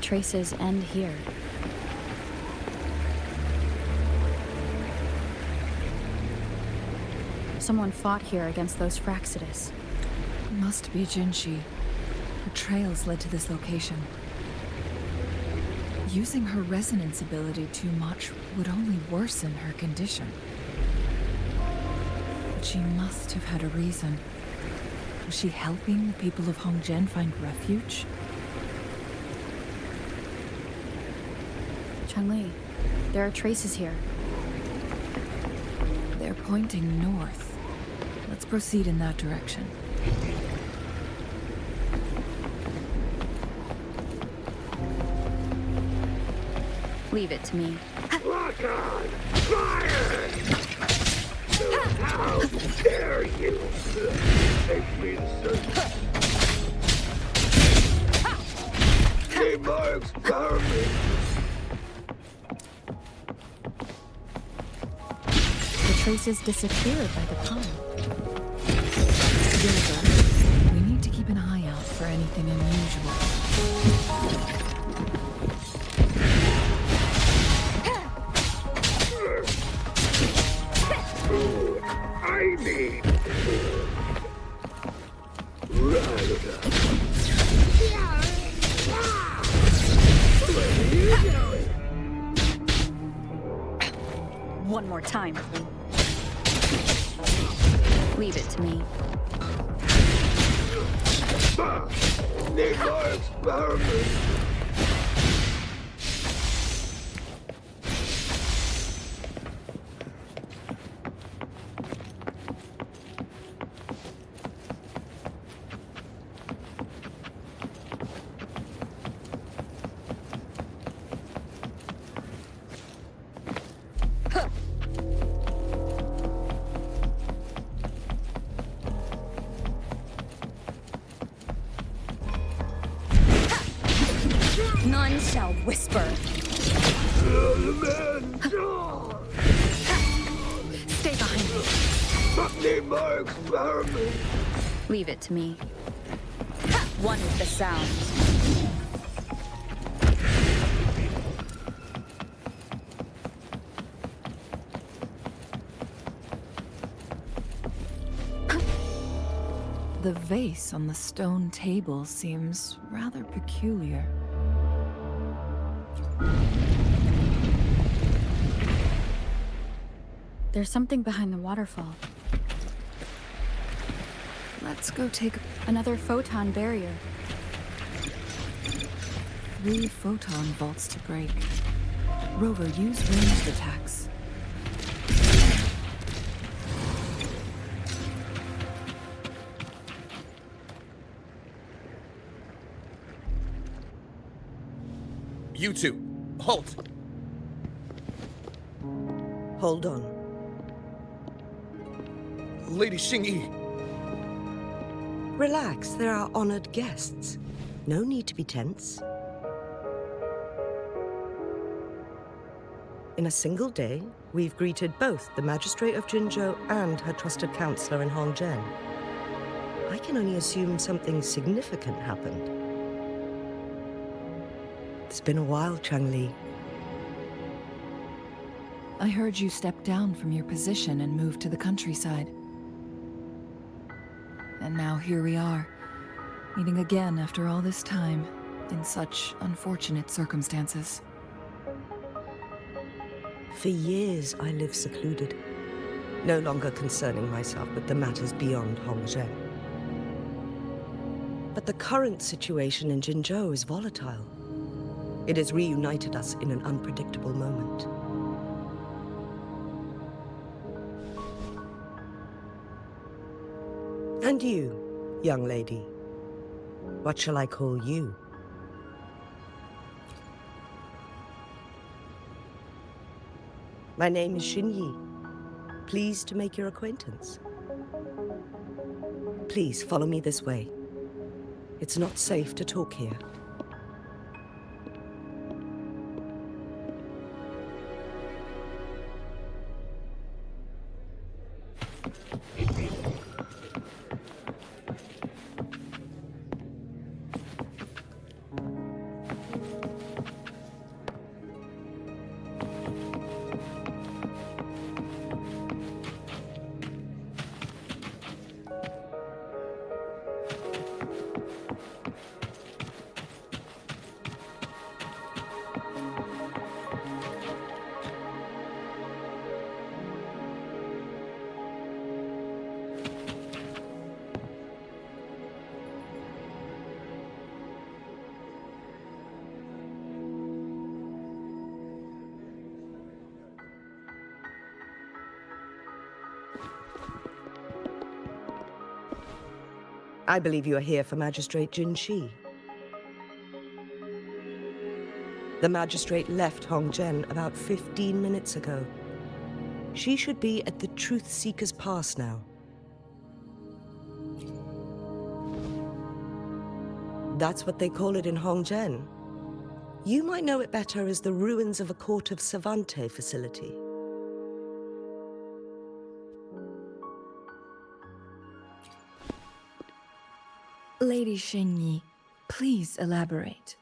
traces end here. Someone fought here against those Fraxidus. Must be Jinshi. Her trails led to this location. Using her resonance ability too much would only worsen her condition. But she must have had a reason. Was she helping the people of Hongzhen find refuge? Changli, there are traces here. They're pointing north. Let's proceed in that direction. Leave it to me. Lock on! Fire! How dare you! Make me the Hey, Marks, power me! The traces disappeared by the pond. Yennefer, we need to keep an eye out for anything unusual. I need One more time. Leave it to me. Need more experiments. None shall whisper. Stay behind me. Need more experiments. Leave it to me. One with the sound. The vase on the stone table seems rather peculiar. There's something behind the waterfall. Let's go take Another photon barrier. 3 photon vaults to break. Rover, use ranged attacks. You two, halt! Hold on. Lady Xingyi, Relax, there are honored guests. No need to be tense. In a single day, we've greeted both the Magistrate of Jinzhou and her trusted counselor in Hongzhen. I can only assume something significant happened. It's been a while, Changli. I heard you step down from your position and move to the countryside. And now here we are, meeting again after all this time, in such unfortunate circumstances. For years, I lived secluded, no longer concerning myself with the matters beyond Hongzhen. But the current situation in Jinzhou is volatile. It has reunited us in an unpredictable moment. And you, young lady, what shall I call you? My name is Xinyi. Pleased to make your acquaintance. Please follow me this way. It's not safe to talk here. I believe you are here for Magistrate Jin Shi. The magistrate left Hongzhen about 15 minutes ago. She should be at the Truth Seeker's Pass now. That's what they call it in Hongzhen. You might know it better as the ruins of a Court of Savante facility. Lady Xingyi, please elaborate.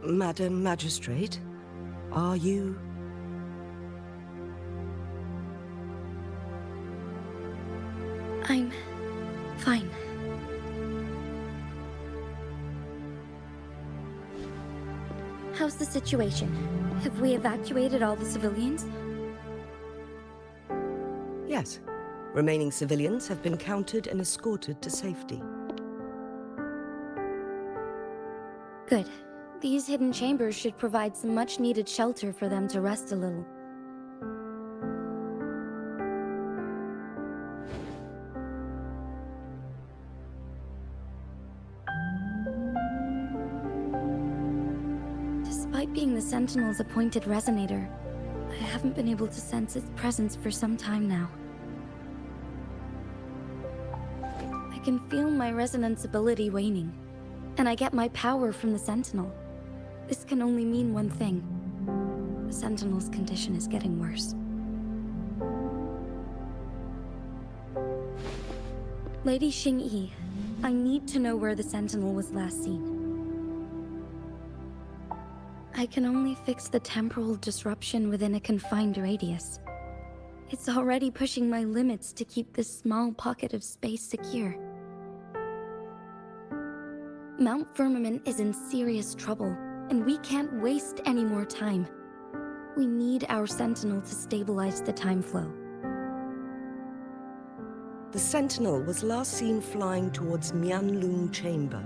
Madam Magistrate, are you... I'm fine. How's the situation? Have we evacuated all the civilians? Yes. Remaining civilians have been counted and escorted to safety. Good. These hidden chambers should provide some much-needed shelter for them to rest a little. Despite being the Sentinel's appointed resonator, I haven't been able to sense its presence for some time now. I can feel my resonance ability waning, and I get my power from the Sentinel. This can only mean one thing. The Sentinel's condition is getting worse. Lady Xingyi, I need to know where the Sentinel was last seen. I can only fix the temporal disruption within a confined radius. It's already pushing my limits to keep this small pocket of space secure. Mount Firmament is in serious trouble, and we can't waste any more time. We need our Sentinel to stabilize the time flow. The Sentinel was last seen flying towards Mianlung Chamber,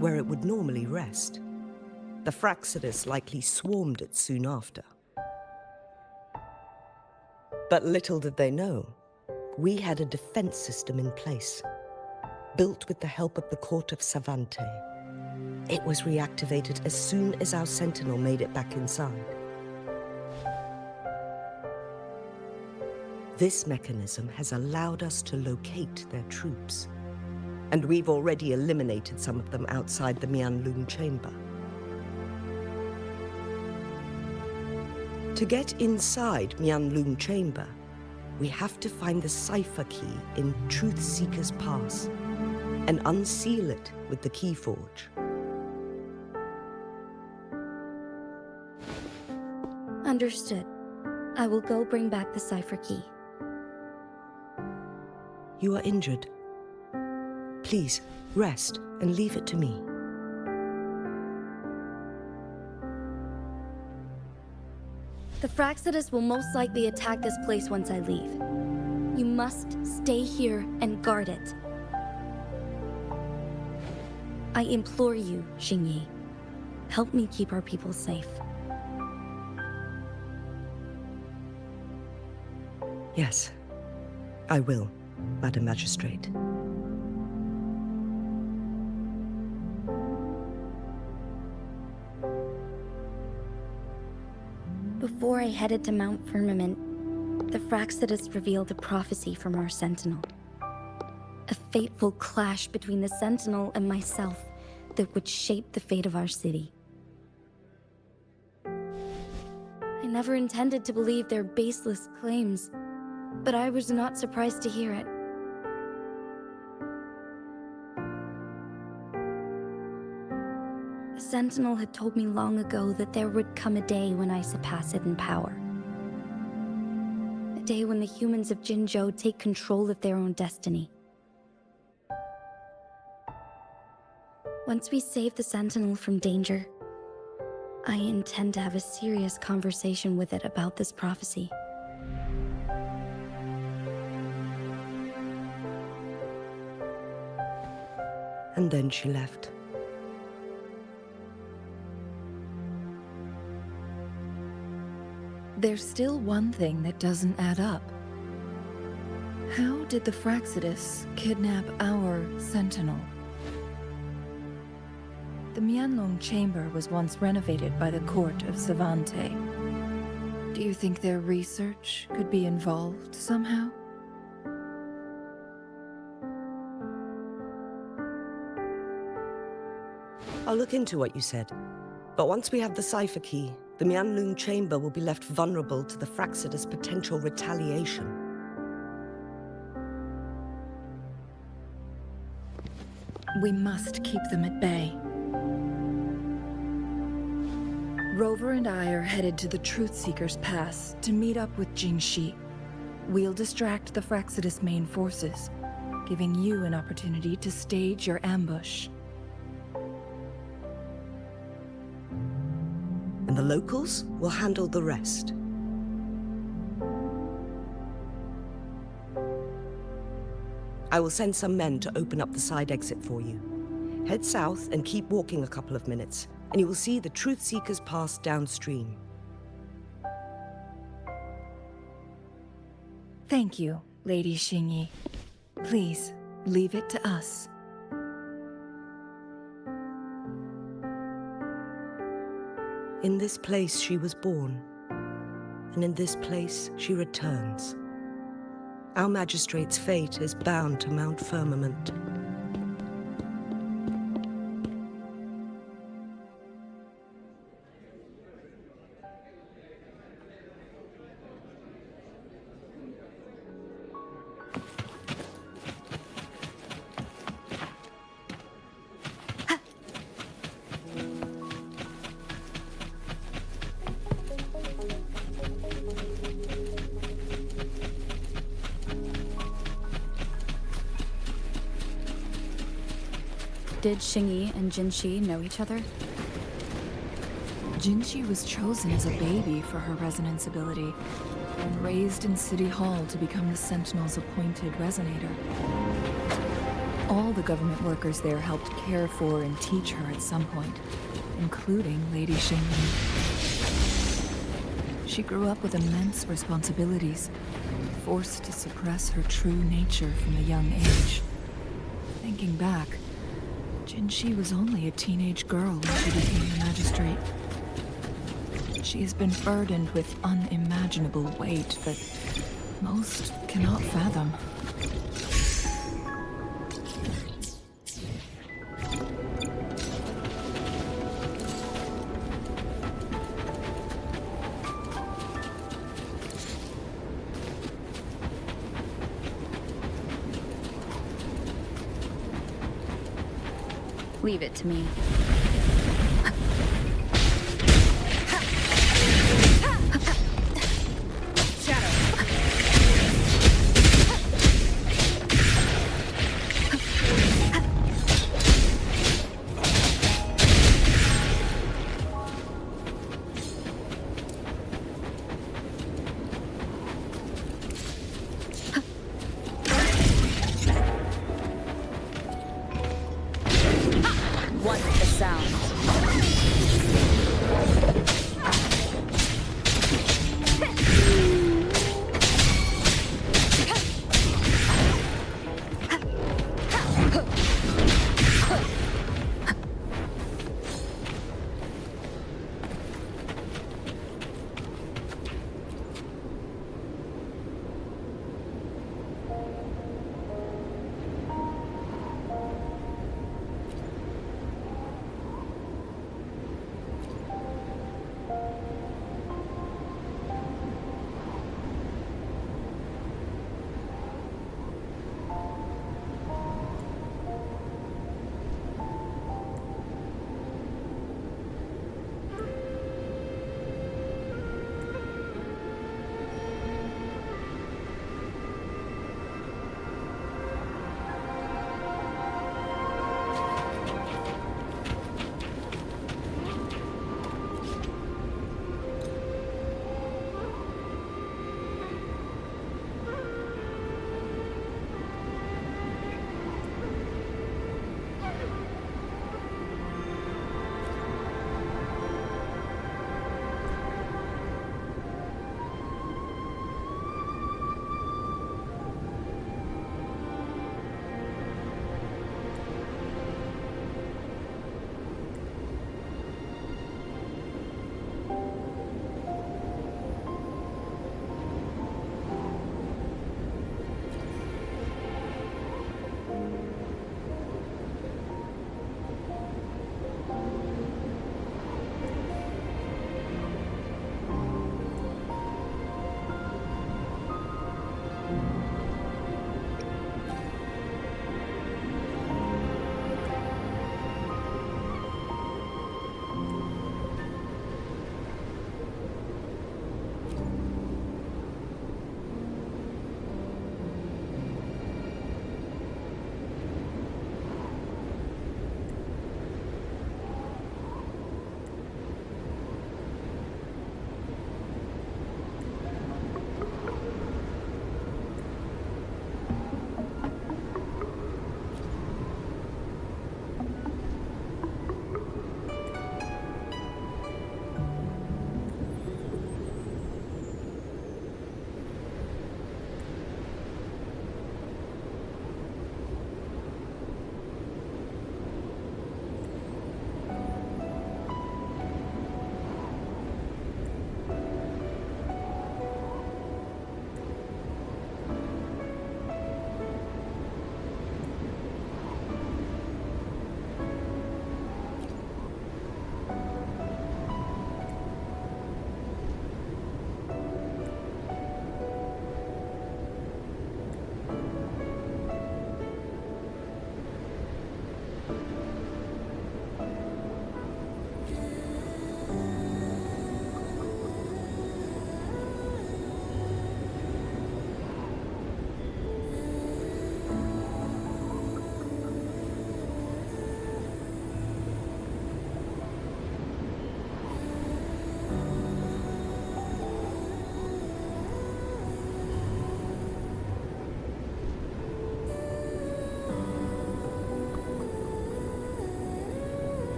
where it would normally rest. The Fraxidus likely swarmed it soon after. But little did they know, we had a defense system in place, built with the help of the Court of Savante. It was reactivated as soon as our Sentinel made it back inside. This mechanism has allowed us to locate their troops, and we've already eliminated some of them outside the Mianlung Chamber. To get inside Mianlung Chamber, we have to find the cipher key in Truth Seeker's Pass and unseal it with the Keyforge. Understood. I will go bring back the cipher key. You are injured. Please, rest and leave it to me. The Fraxidus will most likely attack this place once I leave. You must stay here and guard it. I implore you, Xingyi. Help me keep our people safe. Yes, I will, Madam Magistrate. Before I headed to Mount Firmament, the Fraxidus revealed a prophecy from our Sentinel. A fateful clash between the Sentinel and myself that would shape the fate of our city. I never intended to believe their baseless claims, but I was not surprised to hear it. The Sentinel had told me long ago that there would come a day when I surpass it in power. A day when the humans of Jinzhou take control of their own destiny. Once we save the Sentinel from danger, I intend to have a serious conversation with it about this prophecy. And then she left. There's still one thing that doesn't add up. How did the Fraxidus kidnap our Sentinel? The Mianlong chamber was once renovated by the court of Savante. Do you think their research could be involved somehow? I'll look into what you said. But once we have the cipher key, the Mianlong chamber will be left vulnerable to the Fraxidus' potential retaliation. We must keep them at bay. Rover and I are headed to the Truthseeker's Pass to meet up with Jingxi. We'll distract the Fraxidus' main forces, giving you an opportunity to stage your ambush. And the locals will handle the rest. I will send some men to open up the side exit for you. Head south and keep walking a couple of minutes, and you will see the Truthseeker's Pass downstream. Thank you, Lady Xingyi. Please, leave it to us. In this place she was born, and in this place she returns. Our magistrate's fate is bound to Mount Firmament. Did Xingyi and Jinxi know each other? Jinxi was chosen as a baby for her resonance ability, and raised in City Hall to become the Sentinel's appointed resonator. All the government workers there helped care for and teach her at some point, including Lady Xingyi. She grew up with immense responsibilities, forced to suppress her true nature from a young age. Thinking back, Jinxi was only a teenage girl when she became the magistrate. She has been burdened with unimaginable weight that most cannot fathom. Leave it to me. What's the sound?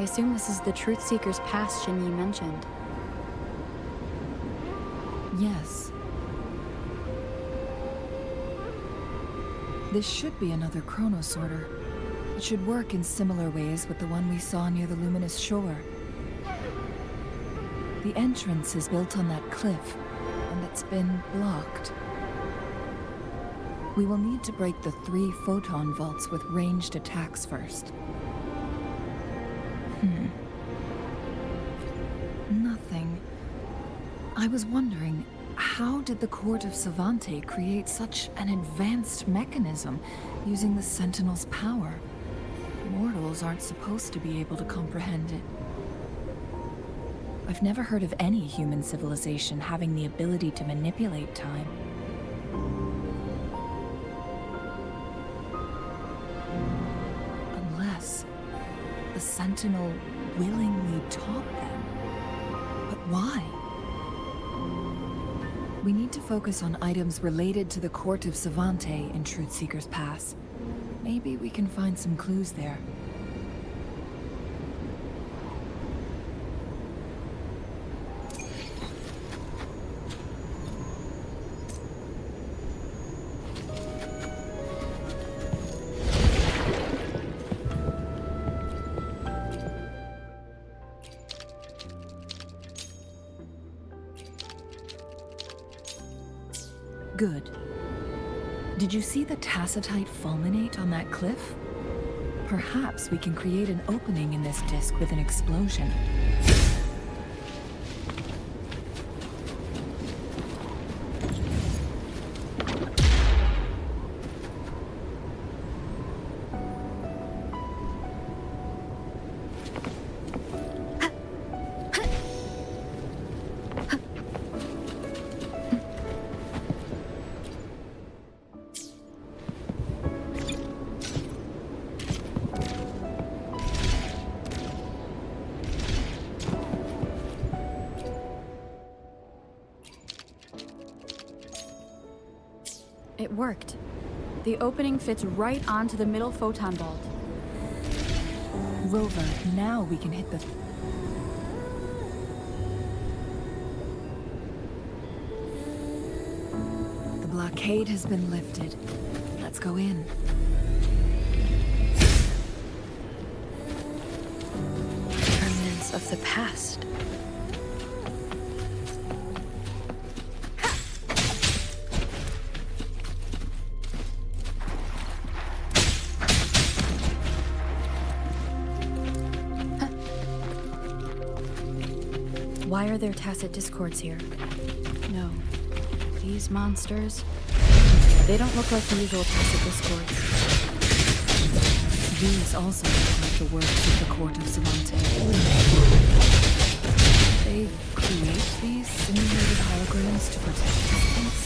assume this is the Truth Seeker's Pass Shin Yi mentioned. Yes. This should be another chronosorter. It should work in similar ways with the one we saw near the luminous shore. The entrance is built on that cliff, and it's been blocked. We will need to break the 3 photon vaults with ranged attacks first. Nothing. I was wondering, how did the Court of Savante create such an advanced mechanism using the Sentinel's power? Mortals aren't supposed to be able to comprehend it. I've never heard of any human civilization having the ability to manipulate time. Unless the Sentinel willingly taught them. But why? We need to focus on items related to the Court of Savante in Truth Seeker's Pass. Maybe we can find some clues there. Good. Did you see the tacitite fulminate on that cliff? Perhaps we can create an opening in this disk with an explosion. It worked. The opening fits right onto the middle photon vault. Rover, now we can hit the... The blockade has been lifted. Let's go in. Remnants of the past. Why are there tacit discords here? No. These monsters... They don't look like the usual tacit discords. These also look like the works of the Court of Savante. They create these simulated holograms to protect distance.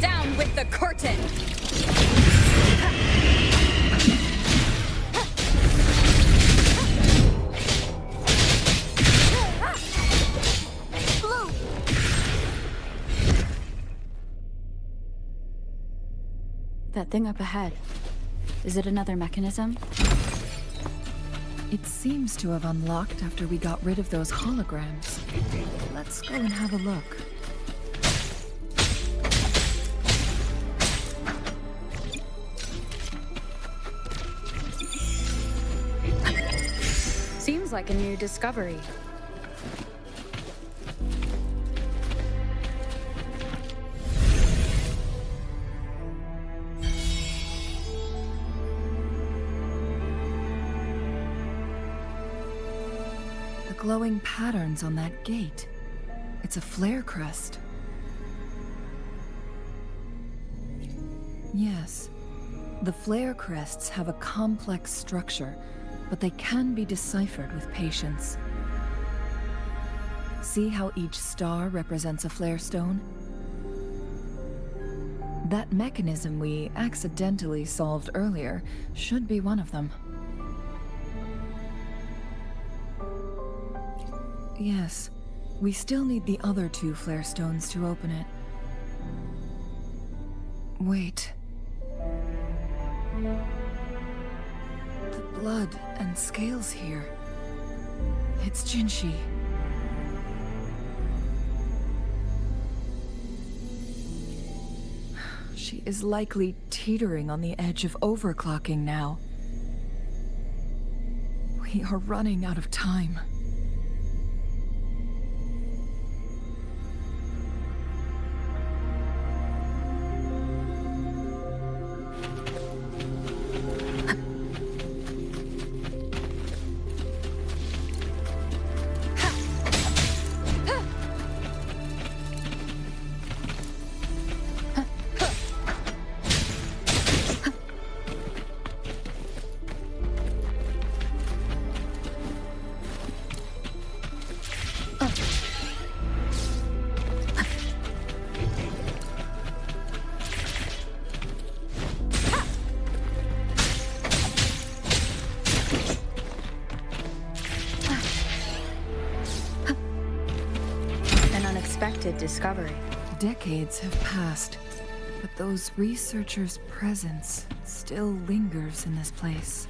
Down with the curtain! That thing up ahead. Is it another mechanism? It seems to have unlocked after we got rid of those holograms. Let's go and have a look. Seems like a new discovery. The glowing patterns on that gate. It's a flare crest. Yes. The flare crests have a complex structure, but they can be deciphered with patience. See how each star represents a flare stone? That mechanism we accidentally solved earlier should be one of them. Yes, We still need the other 2 flare stones to open it. Wait. The blood and scales here. It's Jinshi. She is likely teetering on the edge of overclocking now. We are running out of time. Unexpected discovery. Decades have passed, but those researchers' presence still lingers in this place.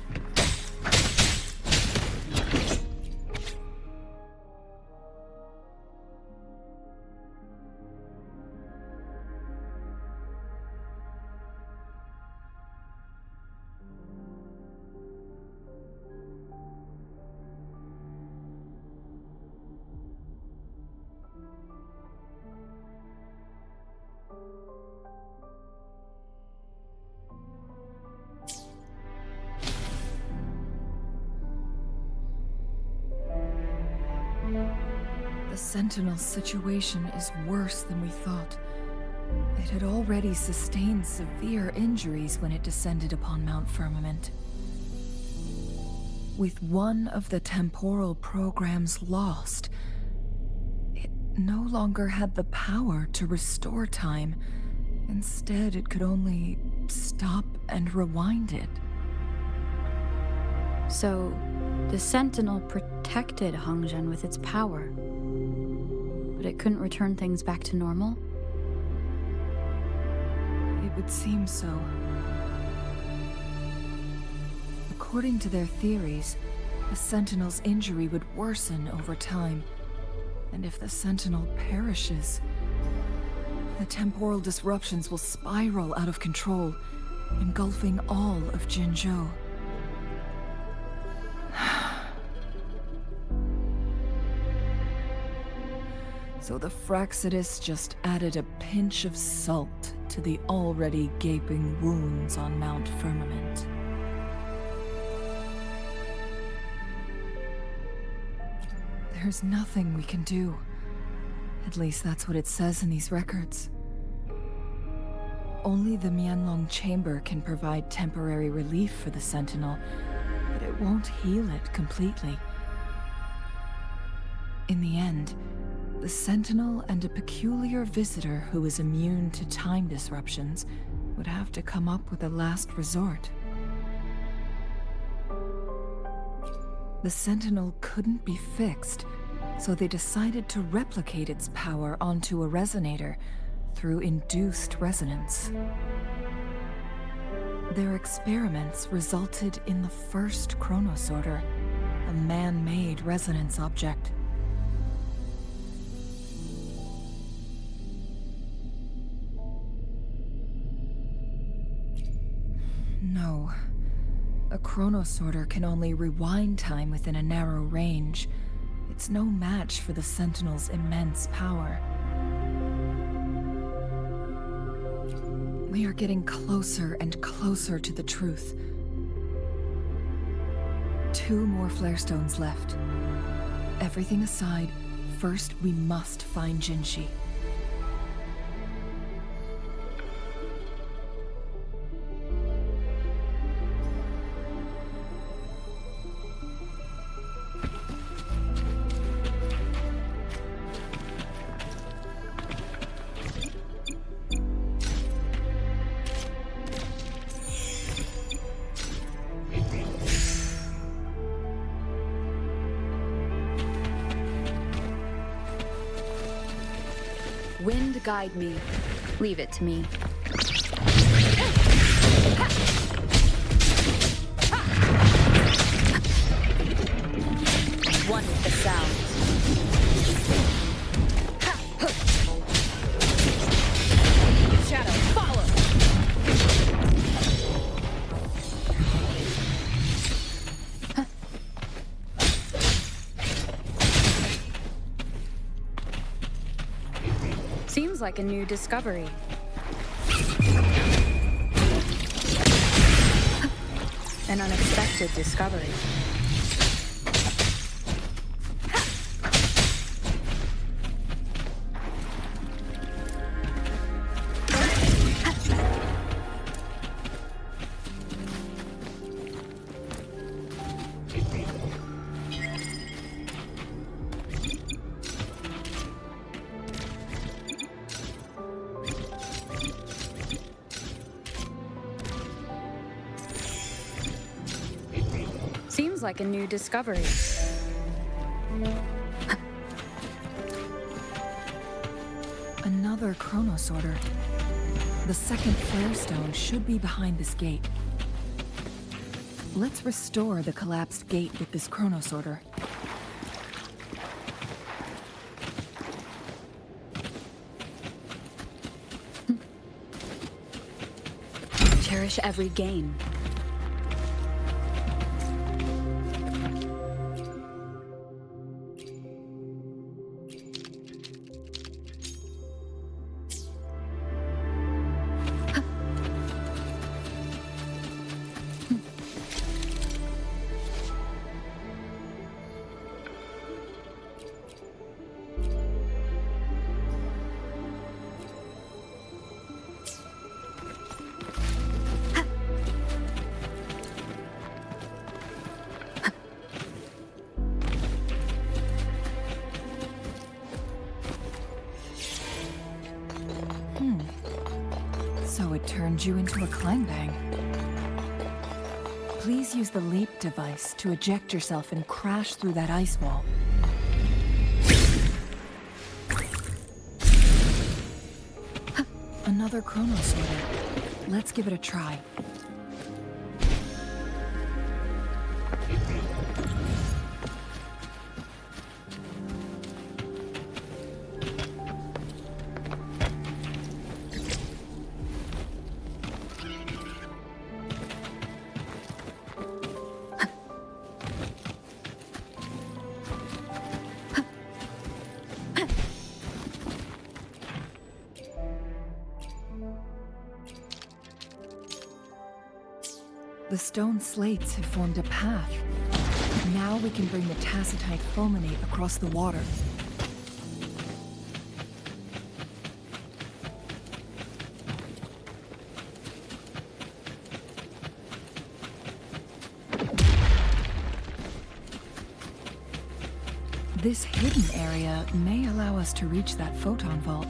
The Sentinel's situation is worse than we thought. It had already sustained severe injuries when it descended upon Mount Firmament. With one of the temporal programs lost, it no longer had the power to restore time. Instead, it could only stop and rewind it. So, the Sentinel protected Hongzhen with its power, but it couldn't return things back to normal? It would seem so. According to their theories, the Sentinel's injury would worsen over time, and if the Sentinel perishes, the temporal disruptions will spiral out of control, engulfing all of Jinzhou. So the Fraxidus just added a pinch of salt to the already gaping wounds on Mount Firmament. There's nothing we can do. At least that's what it says in these records. Only the Mianlong Chamber can provide temporary relief for the Sentinel, but it won't heal it completely. In the end, the Sentinel and a peculiar visitor who is immune to time disruptions would have to come up with a last resort. The Sentinel couldn't be fixed, so they decided to replicate its power onto a resonator through induced resonance. Their experiments resulted in the first chronosorter, a man-made resonance object. No. A chronosorter can only rewind time within a narrow range. It's no match for the Sentinel's immense power. We are getting closer and closer to the truth. 2 more flare stones left. Everything aside, first we must find Jinshi. Wind guide me. Leave it to me. One with the sound. Shadow, follow! Seems like a new discovery. An unexpected discovery. Seems like a new discovery. Another chronosorter. The second flare stone should be behind this gate. Let's restore the collapsed gate with this chronosorter. Cherish every gain. So it turned you into a clangbang. Please use the leap device to eject yourself and crash through that ice wall. Another chronosorter. Let's give it a try. The stone slates have formed a path. Now we can bring the tacitite fulminate across the water. This hidden area may allow us to reach that photon vault.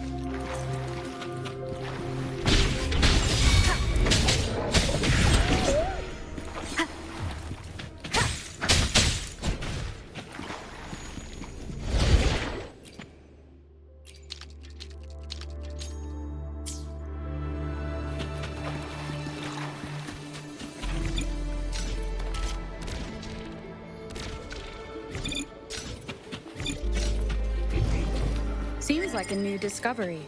Seems like a new discovery.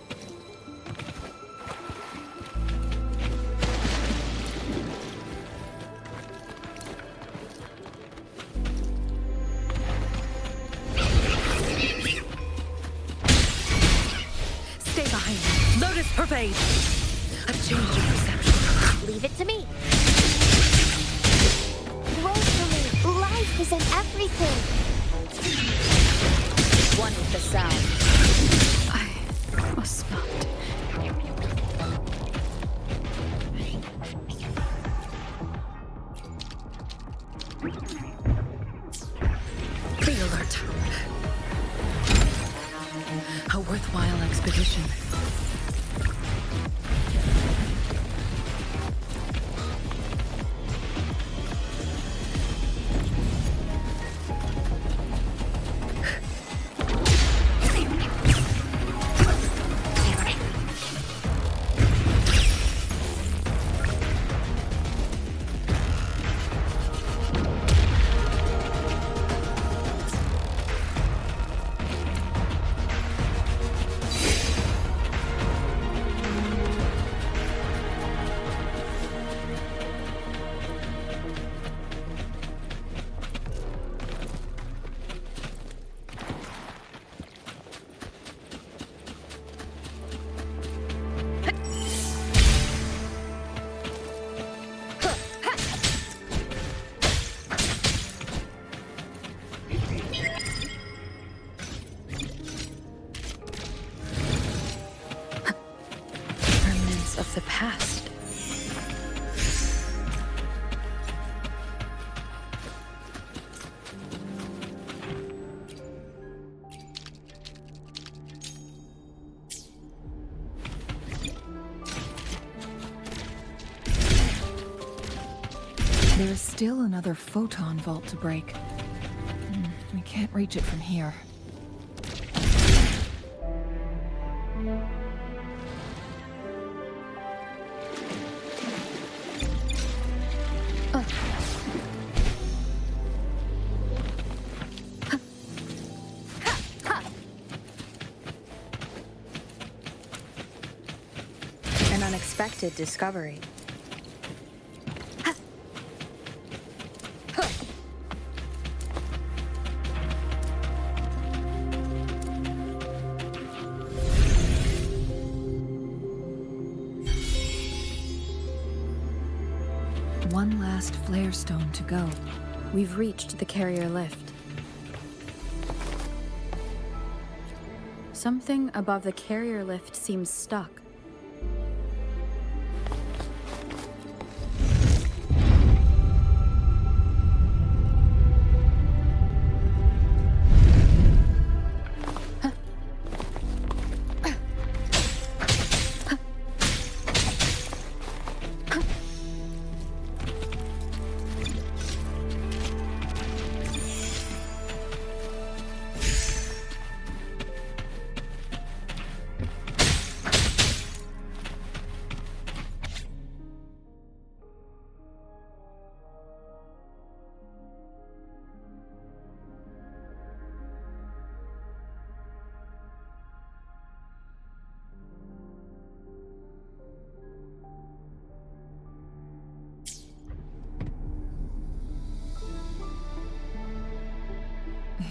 Stay behind me. Lotus pervade. I've changed your perception. Leave it to me. Rosalie, life is in everything. One with the sound. I must not. Be alert. A worthwhile expedition. There is still another photon vault to break. We can't reach it from here. An unexpected discovery. One last flare stone to go. We've reached the carrier lift. Something above the carrier lift seems stuck.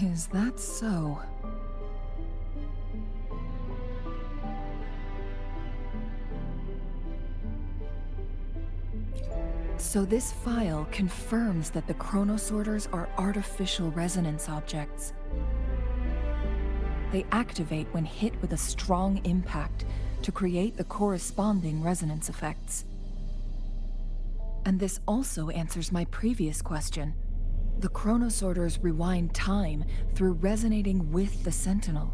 Is that so? So this file confirms that the chronosorters are artificial resonance objects. They activate when hit with a strong impact to create the corresponding resonance effects. And this also answers my previous question. The chronosorters rewind time through resonating with the Sentinel.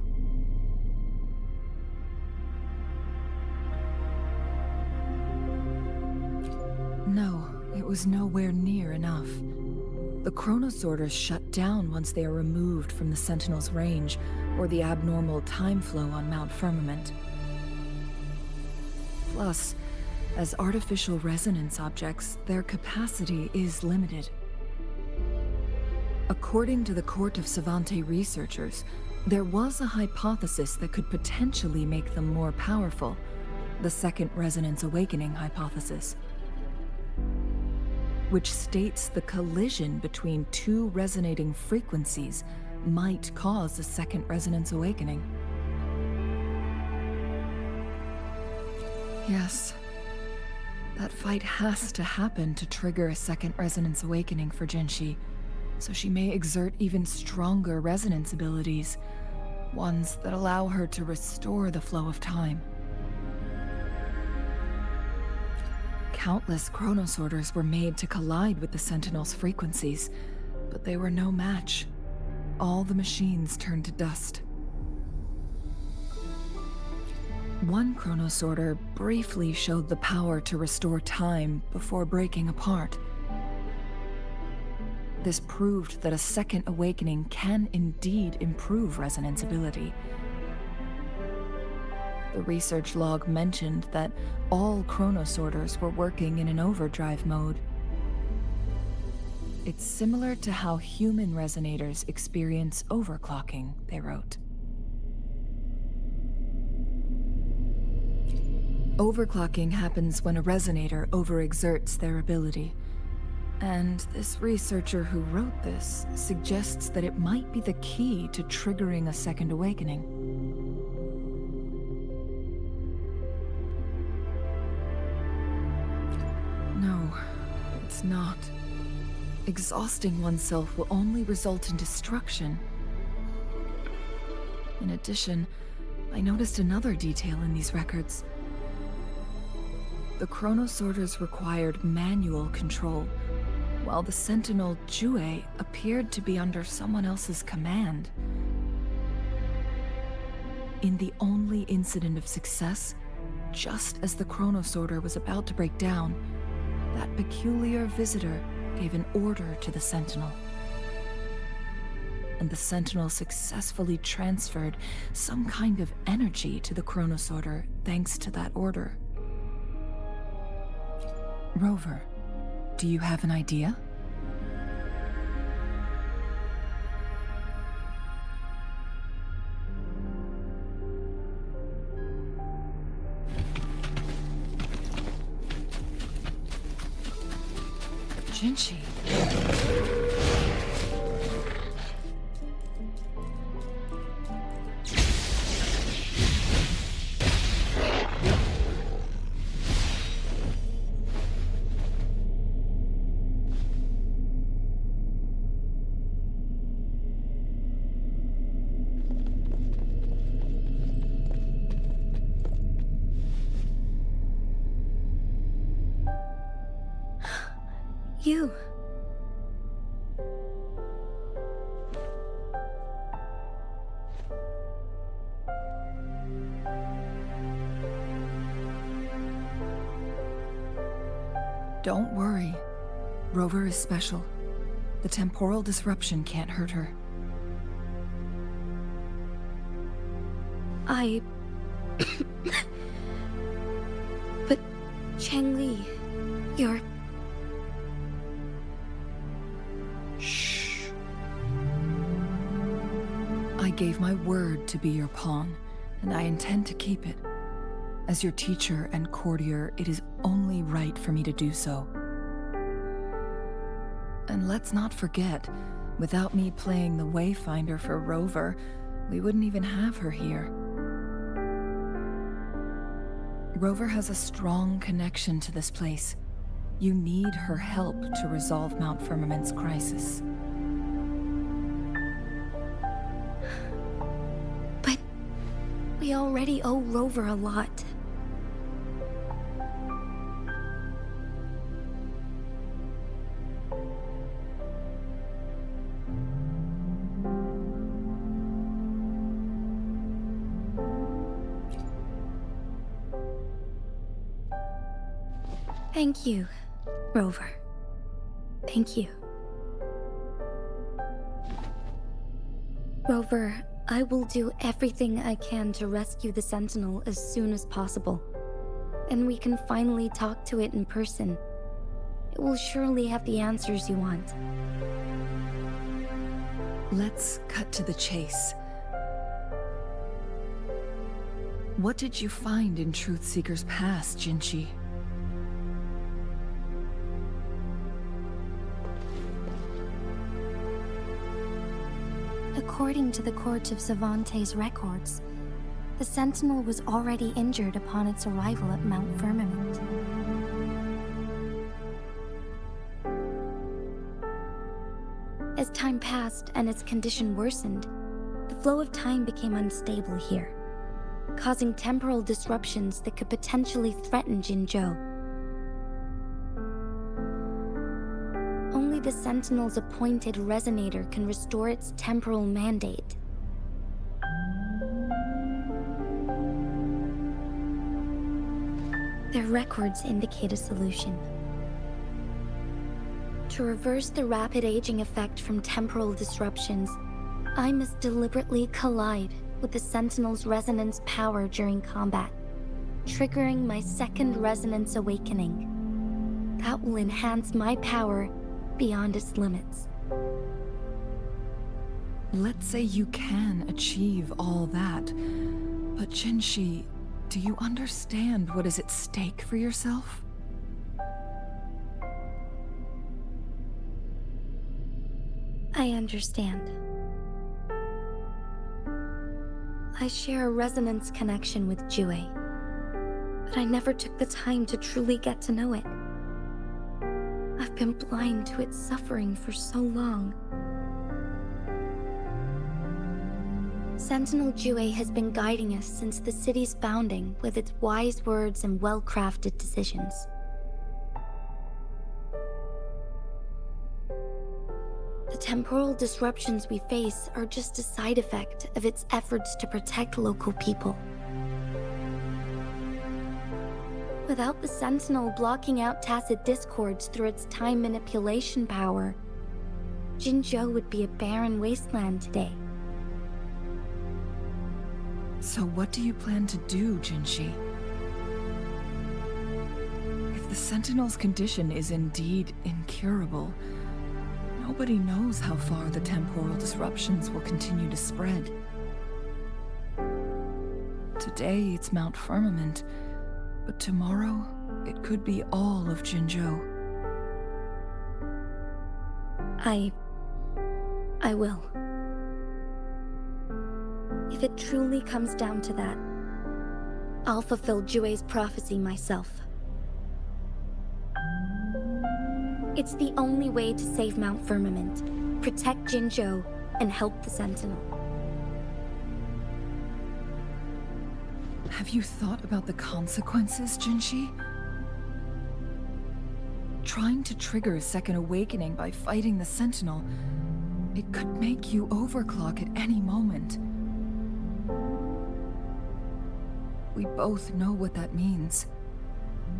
No, it was nowhere near enough. The chronosorters shut down once they are removed from the Sentinel's range or the abnormal time flow on Mount Firmament. Plus, as artificial resonance objects, their capacity is limited. According to the Court of Savante researchers, there was a hypothesis that could potentially make them more powerful, the Second Resonance Awakening hypothesis, which states the collision between two resonating frequencies might cause a Second Resonance Awakening. Yes, that fight has to happen to trigger a Second Resonance Awakening for Jinshi, so she may exert even stronger resonance abilities, ones that allow her to restore the flow of time. Countless chronosorters were made to collide with the Sentinel's frequencies, but they were no match. All the machines turned to dust. One chronosorter briefly showed the power to restore time before breaking apart. This proved that a second awakening can indeed improve resonance ability. The research log mentioned that all chronosorters were working in an overdrive mode. It's similar to how human resonators experience overclocking, they wrote. Overclocking happens when a resonator overexerts their ability. And this researcher who wrote this suggests that it might be the key to triggering a second awakening. No, it's not. Exhausting oneself will only result in destruction. In addition, I noticed another detail in these records. The chronosorters required manual control, while the Sentinel Jue appeared to be under someone else's command. In the only incident of success, just as the chronosorter was about to break down, that peculiar visitor gave an order to the Sentinel. And the Sentinel successfully transferred some kind of energy to the Chronosorter thanks to that order. Rover, do you have an idea? Jinshi. You. Don't worry. Rover is special. The temporal disruption can't hurt her. But Changli, you're... Shh. I gave my word to be your pawn, and I intend to keep it. As your teacher and courtier, it is only right for me to do so. And let's not forget, without me playing the Wayfinder for Rover, we wouldn't even have her here. Rover has a strong connection to this place. You need her help to resolve Mount Firmament's crisis. But we already owe Rover a lot. Thank you, Rover. Thank you. Rover, I will do everything I can to rescue the Sentinel as soon as possible. And we can finally talk to it in person. It will surely have the answers you want. Let's cut to the chase. What did you find in Truthseeker's past, Jinshi? According to the Court of Savante's records, the Sentinel was already injured upon its arrival at Mount Firmament. As time passed and its condition worsened, the flow of time became unstable here, causing temporal disruptions that could potentially threaten Jinzhou. Only the Sentinel's appointed resonator can restore its temporal mandate. Their records indicate a solution. To reverse the rapid aging effect from temporal disruptions, I must deliberately collide with the Sentinel's resonance power during combat, triggering my second resonance awakening. That will enhance my power beyond its limits. Let's say you can achieve all that, but Jinshi, do you understand what is at stake for yourself? I understand. I share a resonance connection with Jue, but I never took the time to truly get to know it. I've been blind to its suffering for so long. Sentinel Jue has been guiding us since the city's founding with its wise words and well-crafted decisions. The temporal disruptions we face are just a side effect of its efforts to protect local people. Without the Sentinel blocking out tacit discords through its time manipulation power, Jinzhou would be a barren wasteland today. So what do you plan to do, Jinshi? If the Sentinel's condition is indeed incurable, nobody knows how far the temporal disruptions will continue to spread. Today it's Mount Firmament, but tomorrow it could be all of Jinzhou. I will. If it truly comes down to that, I'll fulfill Jue's prophecy myself. It's the only way to save Mount Firmament, protect Jinzhou, and help the Sentinel. Have you thought about the consequences, Jinshi? Trying to trigger a second awakening by fighting the Sentinel, it could make you overclock at any moment. We both know what that means.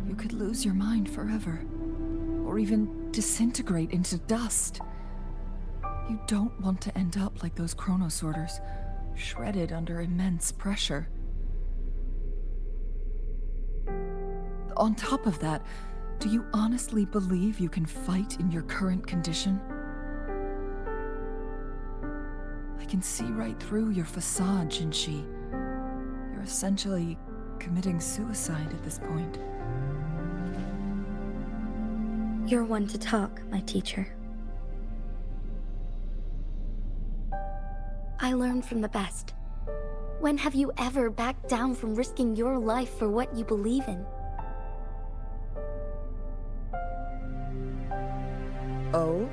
You could lose your mind forever, or even disintegrate into dust. You don't want to end up like those chronosorters, shredded under immense pressure. On top of that, do you honestly believe you can fight in your current condition? I can see right through your facade, Jinshi. You're essentially committing suicide at this point. You're one to talk, my teacher. I learned from the best. When have you ever backed down from risking your life for what you believe in? Oh?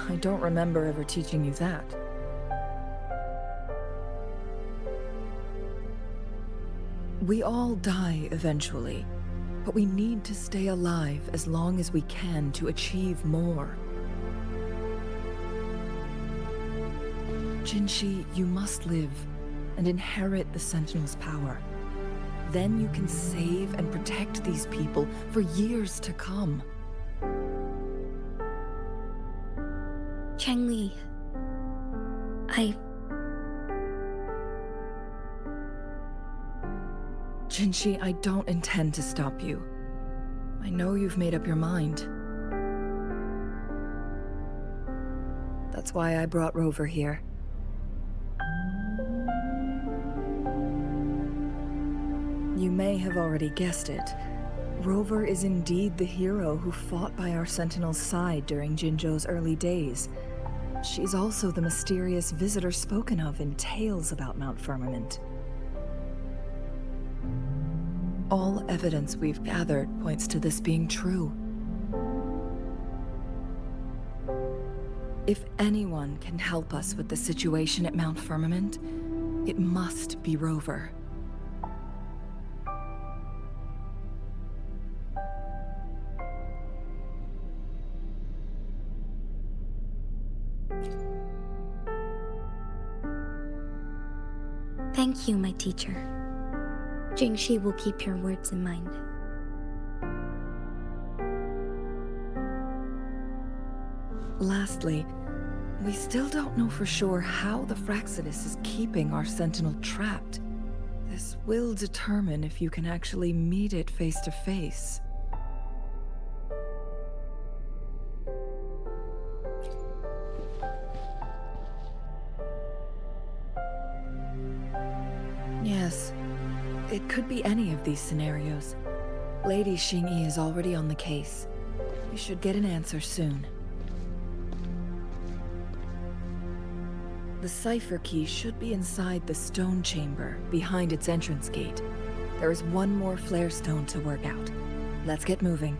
I don't remember ever teaching you that. We all die eventually, but we need to stay alive as long as we can to achieve more. Jinshi, you must live and inherit the Sentinel's power. Then you can save and protect these people for years to come. Changli, Jinshi, I don't intend to stop you. I know you've made up your mind. That's why I brought Rover here. You may have already guessed it. Rover is indeed the hero who fought by our Sentinel's side during Jinzhou's early days. She's also the mysterious visitor spoken of in tales about Mount Firmament. All evidence we've gathered points to this being true. If anyone can help us with the situation at Mount Firmament, it must be Rover. thank you, my teacher. Jingxi will keep your words in mind. Lastly, we still don't know for sure how the Fraxidus is keeping our Sentinel trapped. This will determine if you can actually meet it face to face. Yes, it could be any of these scenarios. Lady Xingyi is already on the case. We should get an answer soon. The cipher key should be inside the stone chamber, behind its entrance gate. There is one more flare stone to work out. Let's get moving.